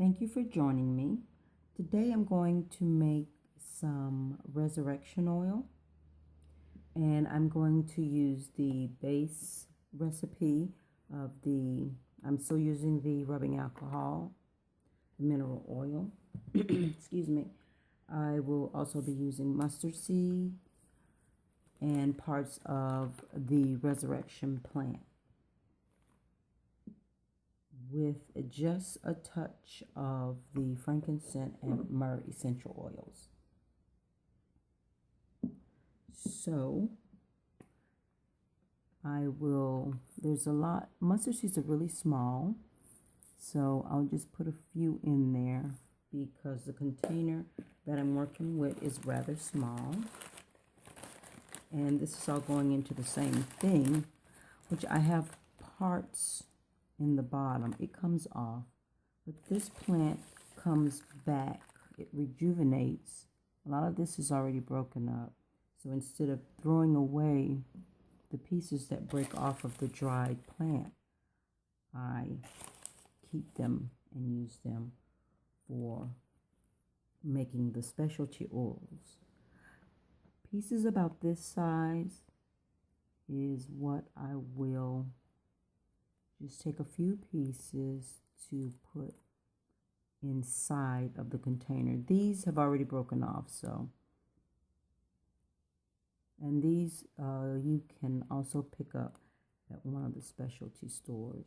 Thank you for joining me. Today I'm going to make some resurrection oil, and I'm going to use the base recipe of I'm still using the rubbing alcohol, mineral oil. Excuse me. I will also be using mustard seed and parts of the resurrection plant, with just a touch of the frankincense and myrrh essential oils. So there's a lot, mustard seeds are really small, so I'll just put a few in there because the container that I'm working with is rather small. And this is all going into the same thing, which I have parts in the bottom. It comes off, but this plant comes back. It rejuvenates. A lot of this is already broken up, so instead of throwing away the pieces that break off of the dried plant, I keep them and use them for making the specialty oils. Pieces about this size is what I will just take a few pieces to put inside of the container. These have already broken off, and these you can also pick up at one of the specialty stores.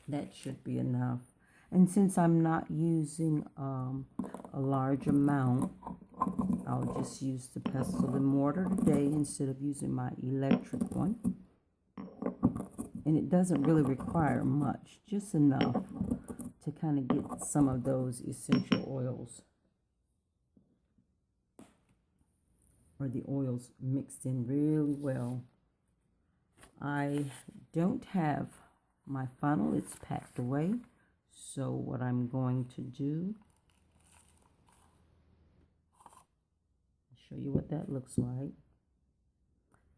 That should be enough. And since I'm not using a large amount, I'll just use the pestle and mortar today instead of using my electric one. And it doesn't really require much, just enough to kind of get some of those essential oils, or the oils, mixed in really well. I don't have my funnel, it's packed away. So what I'm going to do, I'll show you what that looks like.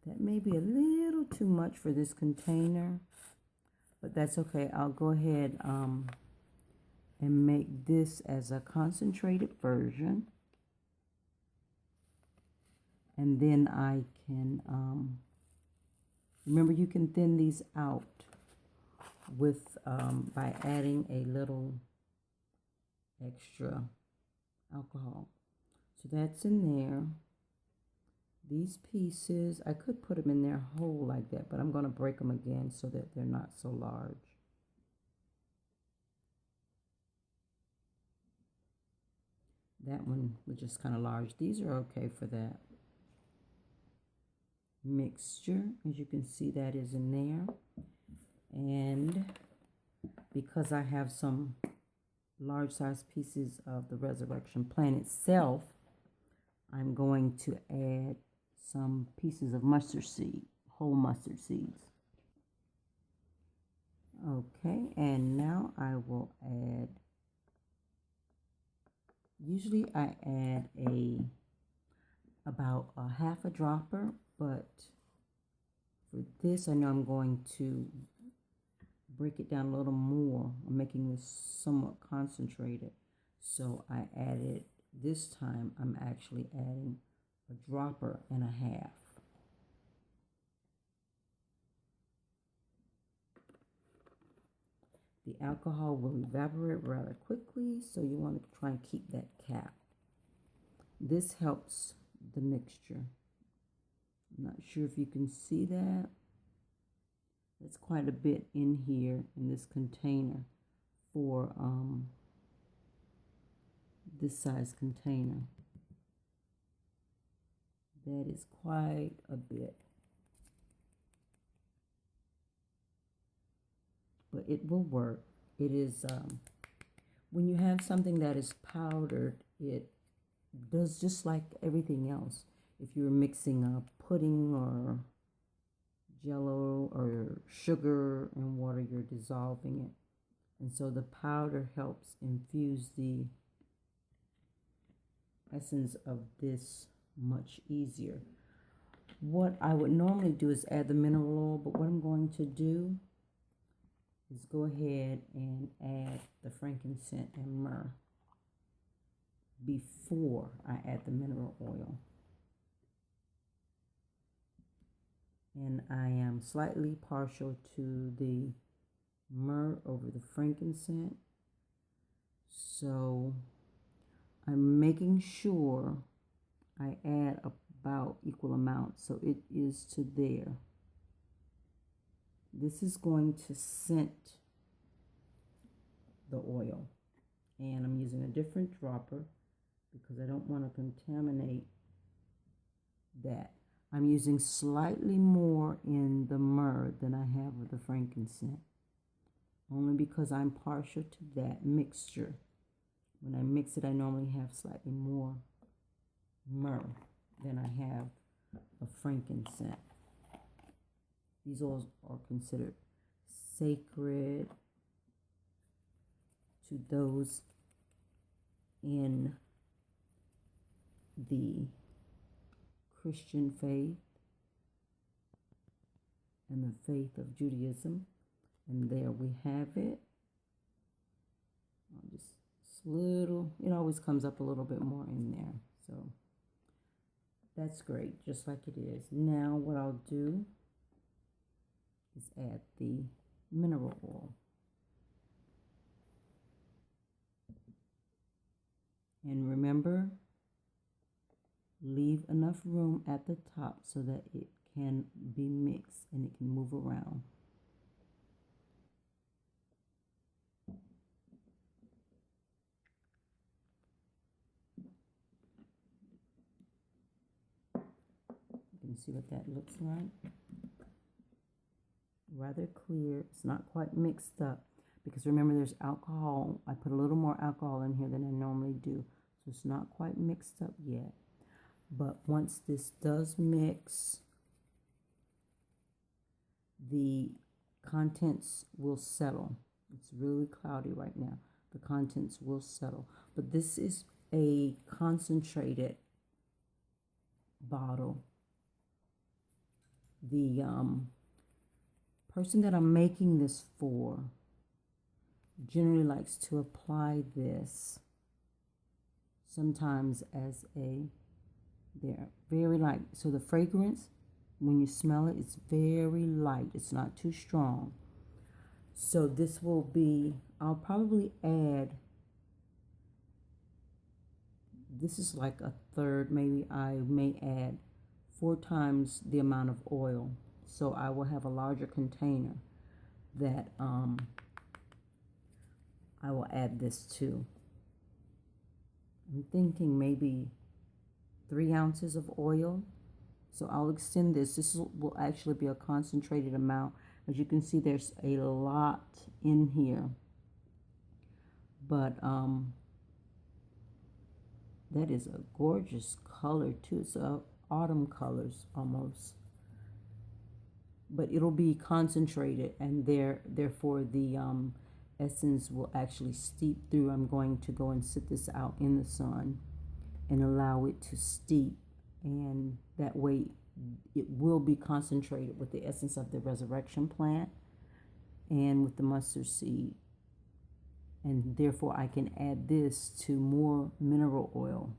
That may be a little too much for this container, but that's okay. I'll go ahead and make this as a concentrated version. And then I can, remember, you can thin these out with by adding a little extra alcohol. So that's in there. These pieces, I could put them in there whole like that, but I'm going to break them again so that they're not so large. That one was just kind of large. These are okay for that mixture. As you can see, that is in there. And because I have some large size pieces of the resurrection plant itself, I'm going to add some pieces of mustard seed, whole mustard seeds. Okay, and now I will add, usually I add about a half a dropper, but for this I know I'm going to break it down a little more. I'm making this somewhat concentrated, so I added, this time I'm actually adding a dropper and a half. The alcohol will evaporate rather quickly, so you want to try and keep that cap. This helps the mixture. I'm not sure if you can see that. That's quite a bit in here in this container for this size container. That is quite a bit. But it will work. It is, when you have something that is powdered, it does just like everything else. If you're mixing a pudding or jello or sugar and water, you're dissolving it. And so the powder helps infuse the essence of this much easier. What I would normally do is add the mineral oil, but what I'm going to do is go ahead and add the frankincense and myrrh before I add the mineral oil. And I am slightly partial to the myrrh over the frankincense. So I'm making sure I add about equal amounts. So it is to there. This is going to scent the oil. And I'm using a different dropper because I don't want to contaminate that. I'm using slightly more in the myrrh than I have with the frankincense, only because I'm partial to that mixture. When I mix it, I normally have slightly more myrrh than I have of frankincense. These oils are considered sacred to those in the Christian faith and the faith of Judaism. And there we have it. I'll just little, it always comes up a little bit more in there. So that's great, just like it is. Now what I'll do is add the mineral oil. And remember, leave enough room at the top so that it can be mixed and it can move around. You can see what that looks like. Rather clear. It's not quite mixed up because remember there's alcohol. I put a little more alcohol in here than I normally do. So it's not quite mixed up yet. But once this does mix, the contents will settle. It's really cloudy right now. The contents will settle. But this is a concentrated bottle. The person that I'm making this for generally likes to apply this sometimes as they're very light. So the fragrance, when you smell it, it's very light. It's not too strong. So this will be, I'll probably add, this is like a third, maybe I may add 4 times the amount of oil. So I will have a larger container that I will add this to. I'm thinking maybe 3 ounces of oil. So I'll extend this. This will actually be a concentrated amount. As you can see, there's a lot in here. But that is a gorgeous color too. It's autumn colors almost. But it'll be concentrated, and therefore the essence will actually steep through. I'm going to go and sit this out in the sun and allow it to steep, and that way it will be concentrated with the essence of the resurrection plant and with the mustard seed, and therefore I can add this to more mineral oil.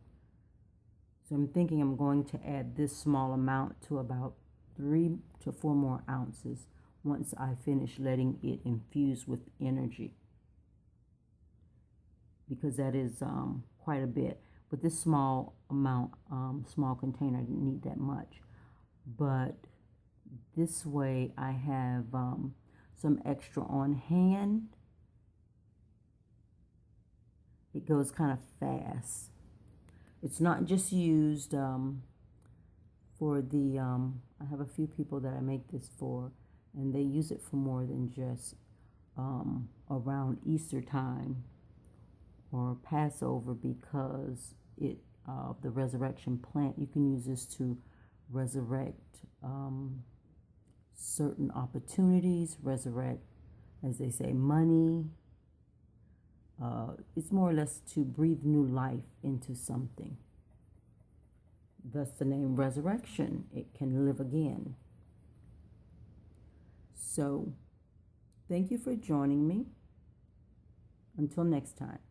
So I'm thinking I'm going to add this small amount to about 3 to 4 more ounces once I finish letting it infuse with energy, because that is quite a bit. With this small amount, small container, I didn't need that much. But this way I have some extra on hand. It goes kind of fast. It's not just used for the, I have a few people that I make this for, and they use it for more than just around Easter time or Passover, because the resurrection plant, you can use this to resurrect certain opportunities, resurrect, as they say, money. It's more or less to breathe new life into something. Thus the name resurrection. It can live again. So Thank you for joining me. Until next time.